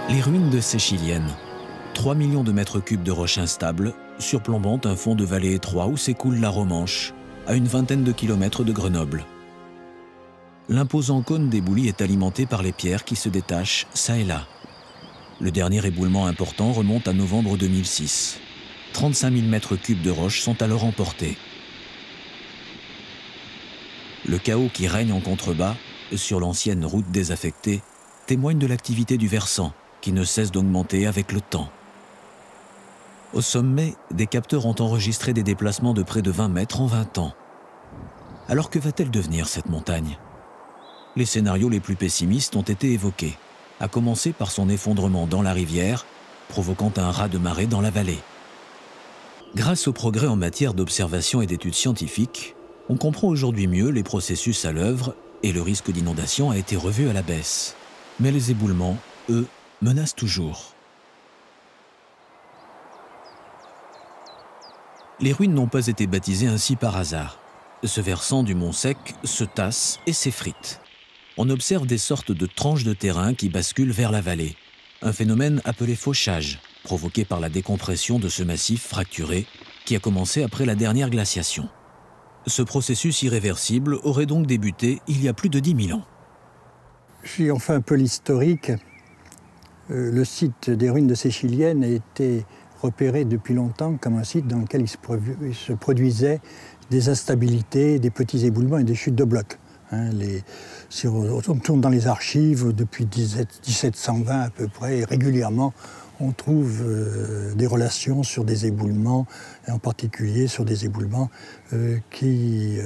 Les ruines de Séchilienne. 3 millions de mètres cubes de roches instables, surplombant un fond de vallée étroit où s'écoule la Romanche, à une vingtaine de kilomètres de Grenoble. L'imposant cône d'éboulis est alimenté par les pierres qui se détachent çà et là. Le dernier éboulement important remonte à novembre 2006. 35 000 mètres cubes de roches sont alors emportés. Le chaos qui règne en contrebas, sur l'ancienne route désaffectée, témoigne de l'activité du versant, qui ne cesse d'augmenter avec le temps. Au sommet, des capteurs ont enregistré des déplacements de près de 20 mètres en 20 ans. Alors que va-t-elle devenir cette montagne? Les scénarios les plus pessimistes ont été évoqués, à commencer par son effondrement dans la rivière, provoquant un raz de marée dans la vallée. Grâce au progrès en matière d'observation et d'études scientifiques, on comprend aujourd'hui mieux les processus à l'œuvre et le risque d'inondation a été revu à la baisse. Mais les éboulements, eux, menacent toujours. Les ruines n'ont pas été baptisées ainsi par hasard. Ce versant du mont Sec se tasse et s'effrite. On observe des sortes de tranches de terrain qui basculent vers la vallée. Un phénomène appelé fauchage, provoqué par la décompression de ce massif fracturé qui a commencé après la dernière glaciation. Ce processus irréversible aurait donc débuté il y a plus de 10 000 ans. Si on fait un peu l'historique, le site des ruines de Séchilienne a été repéré depuis longtemps comme un site dans lequel il se produisait des instabilités, des petits éboulements et des chutes de blocs. Si on tourne dans les archives, depuis 1720 à peu près, et régulièrement, on trouve des relations sur des éboulements, et en particulier sur des éboulements qui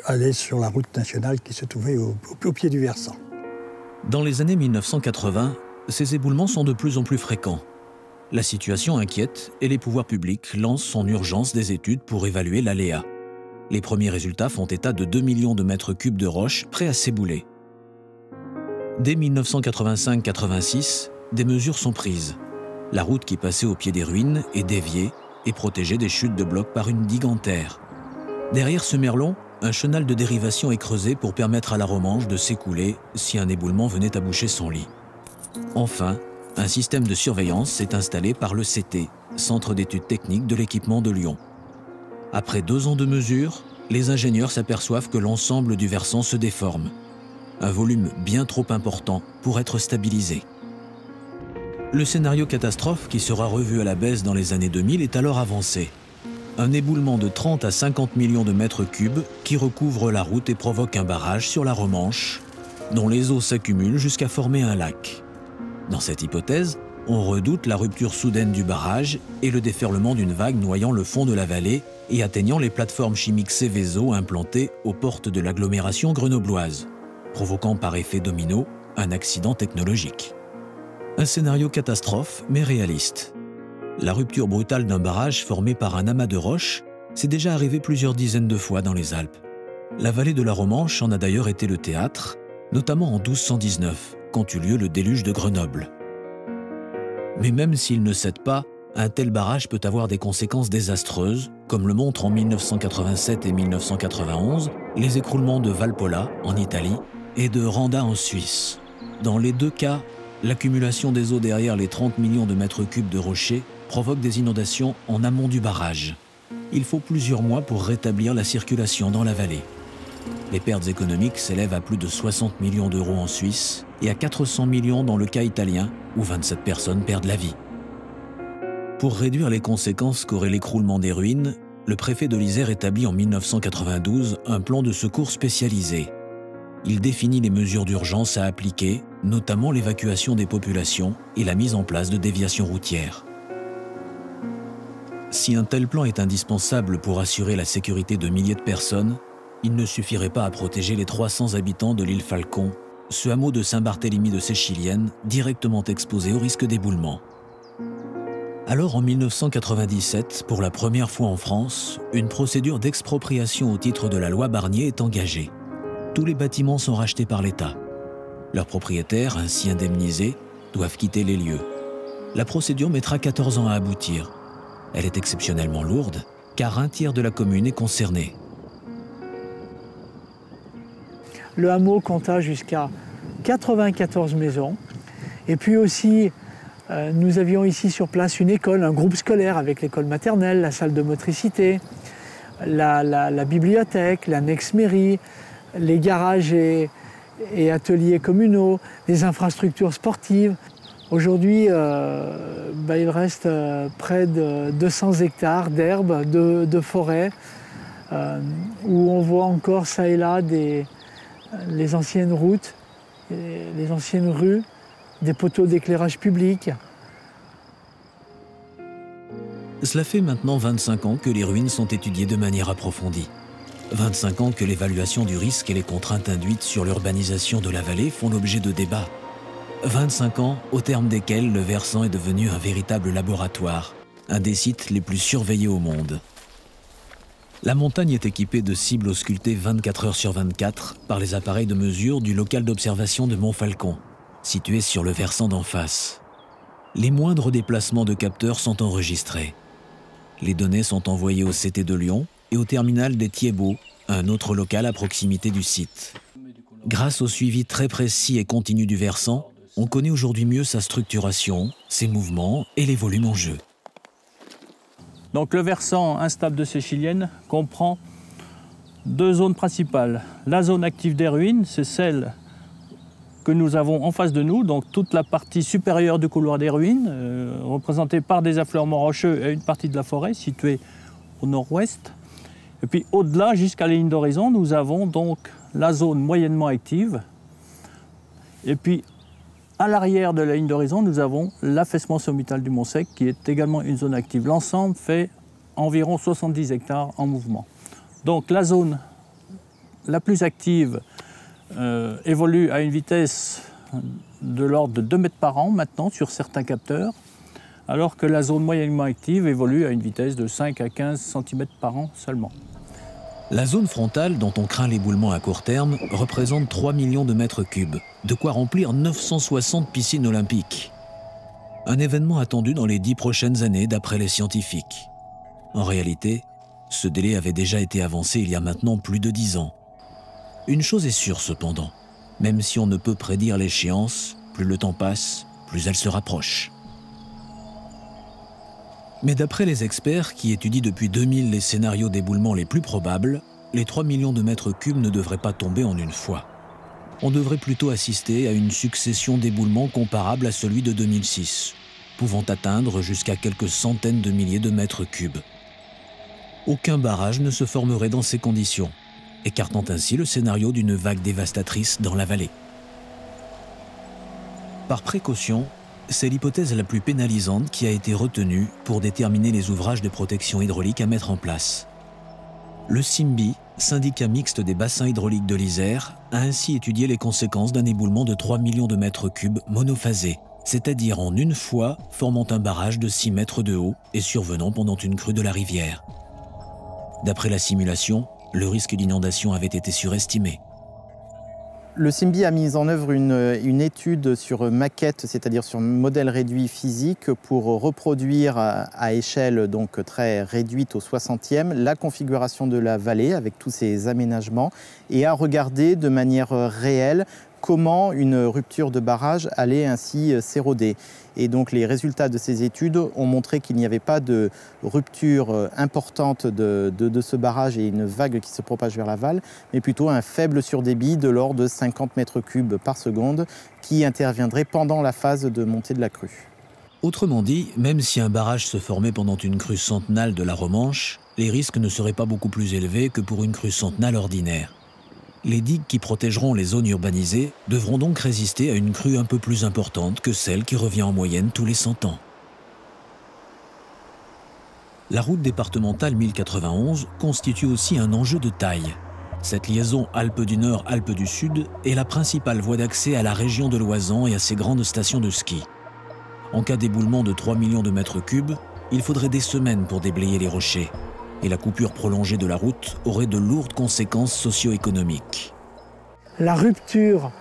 allaient sur la route nationale qui se trouvait au pied du versant. Dans les années 1980, ces éboulements sont de plus en plus fréquents. La situation inquiète et les pouvoirs publics lancent en urgence des études pour évaluer l'aléa. Les premiers résultats font état de 2 millions de mètres cubes de roches prêts à s'ébouler. Dès 1985-86, des mesures sont prises. La route qui passait au pied des ruines est déviée et protégée des chutes de blocs par une digue en terre. Derrière ce merlon, un chenal de dérivation est creusé pour permettre à la Romanche de s'écouler si un éboulement venait à boucher son lit. Enfin, un système de surveillance s'est installé par le CT, Centre d'études techniques de l'équipement de Lyon. Après 2 ans de mesures, les ingénieurs s'aperçoivent que l'ensemble du versant se déforme. Un volume bien trop important pour être stabilisé. Le scénario catastrophe, qui sera revu à la baisse dans les années 2000, est alors avancé. Un éboulement de 30 à 50 millions de mètres cubes qui recouvre la route et provoque un barrage sur la Romanche, dont les eaux s'accumulent jusqu'à former un lac. Dans cette hypothèse, on redoute la rupture soudaine du barrage et le déferlement d'une vague noyant le fond de la vallée et atteignant les plateformes chimiques Seveso implantées aux portes de l'agglomération grenobloise, provoquant par effet domino un accident technologique. Un scénario catastrophe, mais réaliste. La rupture brutale d'un barrage formé par un amas de roches s'est déjà arrivée plusieurs dizaines de fois dans les Alpes. La vallée de la Romanche en a d'ailleurs été le théâtre, notamment en 1219, quand eut lieu le déluge de Grenoble. Mais même s'il ne cède pas, un tel barrage peut avoir des conséquences désastreuses, comme le montrent en 1987 et 1991 les écroulements de Valpolla, en Italie, et de Randa, en Suisse. Dans les 2 cas, l'accumulation des eaux derrière les 30 millions de mètres cubes de rochers provoque des inondations en amont du barrage. Il faut plusieurs mois pour rétablir la circulation dans la vallée. Les pertes économiques s'élèvent à plus de 60 millions d'euros en Suisse et à 400 millions dans le cas italien, où 27 personnes perdent la vie. Pour réduire les conséquences qu'aurait l'écroulement des ruines, le préfet de l'Isère établit en 1992 un plan de secours spécialisé. Il définit les mesures d'urgence à appliquer, notamment l'évacuation des populations et la mise en place de déviations routières. Si un tel plan est indispensable pour assurer la sécurité de milliers de personnes, il ne suffirait pas à protéger les 300 habitants de l'île Falcon, ce hameau de Saint-Barthélemy de Séchilienne, directement exposé au risque d'éboulement. Alors en 1997, pour la première fois en France, une procédure d'expropriation au titre de la loi Barnier est engagée. Tous les bâtiments sont rachetés par l'État. Leurs propriétaires, ainsi indemnisés, doivent quitter les lieux. La procédure mettra 14 ans à aboutir. Elle est exceptionnellement lourde, car un tiers de la commune est concerné. Le hameau compta jusqu'à 94 maisons Et puis aussi, nous avions ici sur place une école, un groupe scolaire avec l'école maternelle, la salle de motricité, la bibliothèque, l'annexe mairie, les garages et ateliers communaux, les infrastructures sportives. Aujourd'hui, il reste près de 200 hectares d'herbes, de forêts, où on voit encore ça et là les anciennes routes, les anciennes rues, des poteaux d'éclairage public. Cela fait maintenant 25 ans que les ruines sont étudiées de manière approfondie. 25 ans que l'évaluation du risque et les contraintes induites sur l'urbanisation de la vallée font l'objet de débats. 25 ans au terme desquels le versant est devenu un véritable laboratoire, un des sites les plus surveillés au monde. La montagne est équipée de cibles auscultées 24 heures sur 24 par les appareils de mesure du local d'observation de Montfalcon, situé sur le versant d'en face. Les moindres déplacements de capteurs sont enregistrés. Les données sont envoyées au CT de Lyon et au terminal des Thiébaut, un autre local à proximité du site. Grâce au suivi très précis et continu du versant, on connaît aujourd'hui mieux sa structuration, ses mouvements et les volumes en jeu. Donc le versant instable de Séchilienne comprend deux zones principales. La zone active des ruines, c'est celle que nous avons en face de nous, donc toute la partie supérieure du couloir des ruines, représentée par des affleurements rocheux et une partie de la forêt située au nord-ouest. Et puis au-delà, jusqu'à la ligne d'horizon, nous avons donc la zone moyennement active. Et puis à l'arrière de la ligne d'horizon, nous avons l'affaissement sommital du Mont Sec, qui est également une zone active. L'ensemble fait environ 70 hectares en mouvement. Donc la zone la plus active évolue à une vitesse de l'ordre de 2 mètres par an maintenant sur certains capteurs, alors que la zone moyennement active évolue à une vitesse de 5 à 15 cm par an seulement. La zone frontale, dont on craint l'éboulement à court terme, représente 3 millions de mètres cubes, de quoi remplir 960 piscines olympiques. Un événement attendu dans les 10 prochaines années d'après les scientifiques. En réalité, ce délai avait déjà été avancé il y a maintenant plus de 10 ans. Une chose est sûre cependant, même si on ne peut prédire l'échéance, plus le temps passe, plus elle se rapproche. Mais d'après les experts qui étudient depuis 2000 les scénarios d'éboulement les plus probables, les 3 millions de mètres cubes ne devraient pas tomber en une fois. On devrait plutôt assister à une succession d'éboulements comparable à celui de 2006, pouvant atteindre jusqu'à quelques centaines de milliers de mètres cubes. Aucun barrage ne se formerait dans ces conditions, écartant ainsi le scénario d'une vague dévastatrice dans la vallée. Par précaution, c'est l'hypothèse la plus pénalisante qui a été retenue pour déterminer les ouvrages de protection hydraulique à mettre en place. Le SIMBY, syndicat mixte des bassins hydrauliques de l'Isère, a ainsi étudié les conséquences d'un éboulement de 3 millions de mètres cubes monophasé, c'est-à-dire en une fois formant un barrage de 6 mètres de haut et survenant pendant une crue de la rivière. D'après la simulation, le risque d'inondation avait été surestimé. Le SIMBY a mis en œuvre une étude sur maquette, c'est-à-dire sur modèle réduit physique, pour reproduire à échelle donc très réduite au 60e la configuration de la vallée avec tous ses aménagements et à regarder de manière réelle comment une rupture de barrage allait ainsi s'éroder. Et donc les résultats de ces études ont montré qu'il n'y avait pas de rupture importante de ce barrage et une vague qui se propage vers l'aval, mais plutôt un faible surdébit de l'ordre de 50 mètres cubes par seconde qui interviendrait pendant la phase de montée de la crue. Autrement dit, même si un barrage se formait pendant une crue centenale de la Romanche, les risques ne seraient pas beaucoup plus élevés que pour une crue centenale ordinaire. Les digues qui protégeront les zones urbanisées devront donc résister à une crue un peu plus importante que celle qui revient en moyenne tous les 100 ans. La route départementale 1091 constitue aussi un enjeu de taille. Cette liaison Alpes du Nord – Alpes du Sud est la principale voie d'accès à la région de l'Oisans et à ses grandes stations de ski. En cas d'éboulement de 3 millions de mètres cubes, il faudrait des semaines pour déblayer les rochers. Et la coupure prolongée de la route aurait de lourdes conséquences socio-économiques. La rupture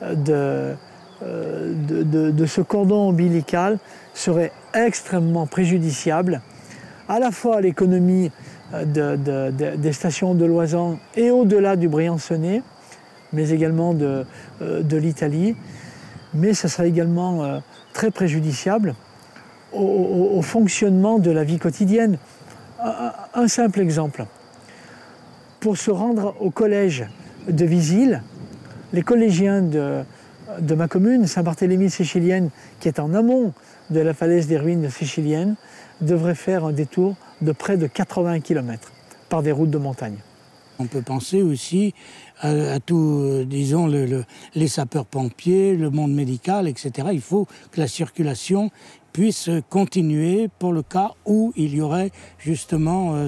de ce cordon ombilical serait extrêmement préjudiciable à la fois à l'économie des stations de l'Oisans et au-delà du Briançonnais, mais également de l'Italie. mais ça sera également très préjudiciable au fonctionnement de la vie quotidienne. Un simple exemple. Pour se rendre au collège de Visil, les collégiens de ma commune, Saint-Barthélemy-de-Séchilienne, qui est en amont de la falaise des ruines de Séchilienne, devraient faire un détour de près de 80 km par des routes de montagne. On peut penser aussi à tout, disons, les sapeurs-pompiers, le monde médical, etc. Il faut que la circulation puisse continuer pour le cas où il y aurait justement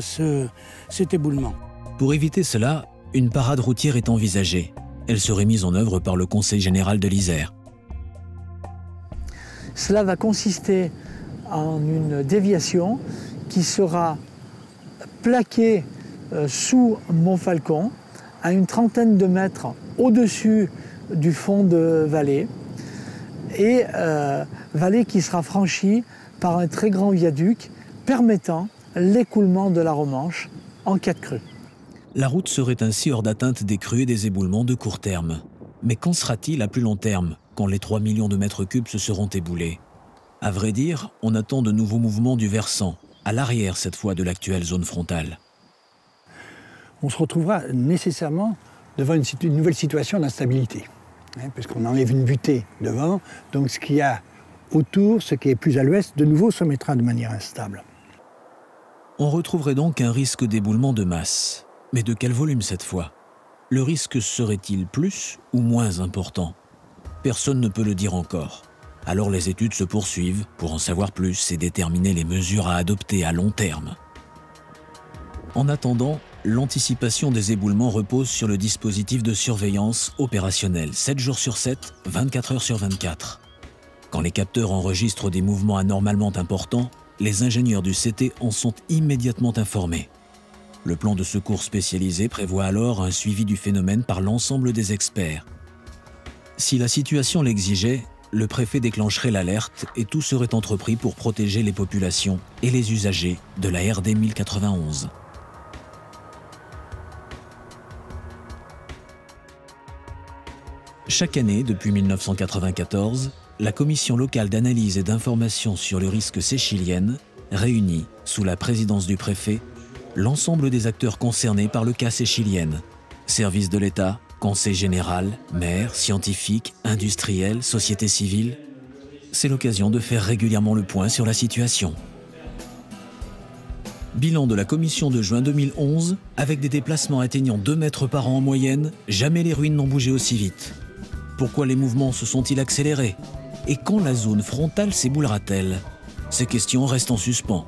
cet éboulement. Pour éviter cela, une parade routière est envisagée. Elle serait mise en œuvre par le Conseil général de l'Isère. Cela va consister en une déviation qui sera plaquée sous Montfalcon, à une trentaine de mètres au-dessus du fond de vallée, et vallée qui sera franchie par un très grand viaduc permettant l'écoulement de la Romanche en cas de crue. La route serait ainsi hors d'atteinte des crues et des éboulements de court terme. Mais qu'en sera-t-il à plus long terme, quand les 3 millions de mètres cubes se seront éboulés? À vrai dire, on attend de nouveaux mouvements du versant, à l'arrière cette fois de l'actuelle zone frontale. On se retrouvera nécessairement devant une nouvelle situation d'instabilité, puisqu'on enlève une butée devant, donc ce qu'il y a autour, ce qui est plus à l'ouest, de nouveau se mettra de manière instable. On retrouverait donc un risque d'éboulement de masse. Mais de quel volume cette fois? Le risque serait-il plus ou moins important? Personne ne peut le dire encore. Alors les études se poursuivent pour en savoir plus et déterminer les mesures à adopter à long terme. En attendant, l'anticipation des éboulements repose sur le dispositif de surveillance opérationnel 7 jours sur 7, 24 heures sur 24. Quand les capteurs enregistrent des mouvements anormalement importants, les ingénieurs du CT en sont immédiatement informés. Le plan de secours spécialisé prévoit alors un suivi du phénomène par l'ensemble des experts. Si la situation l'exigeait, le préfet déclencherait l'alerte et tout serait entrepris pour protéger les populations et les usagers de la RD 1091. Chaque année, depuis 1994, la Commission locale d'analyse et d'information sur le risque séchilienne réunit, sous la présidence du préfet, l'ensemble des acteurs concernés par le cas séchilienne. Services de l'État, Conseil général, maires, scientifiques, industriels, société civile. C'est l'occasion de faire régulièrement le point sur la situation. Bilan de la commission de juin 2011, avec des déplacements atteignant 2 mètres par an en moyenne, jamais les ruines n'ont bougé aussi vite. Pourquoi les mouvements se sont-ils accélérés? Et quand la zone frontale s'éboulera-t-elle? Ces questions restent en suspens.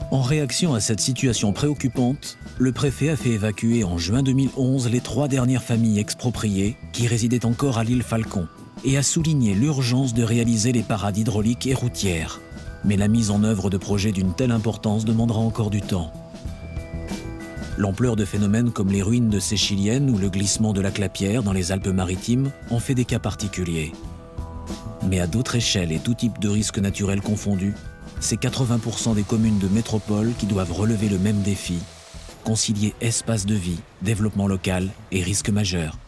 En réaction à cette situation préoccupante, le préfet a fait évacuer en juin 2011 les 3 dernières familles expropriées qui résidaient encore à l'île Falcon et a souligné l'urgence de réaliser les parades hydrauliques et routières. Mais la mise en œuvre de projets d'une telle importance demandera encore du temps. L'ampleur de phénomènes comme les ruines de Séchilienne ou le glissement de la Clapière dans les Alpes-Maritimes en fait des cas particuliers. Mais à d'autres échelles et tout type de risques naturels confondus, c'est 80% des communes de métropole qui doivent relever le même défi, concilier espace de vie, développement local et risques majeurs.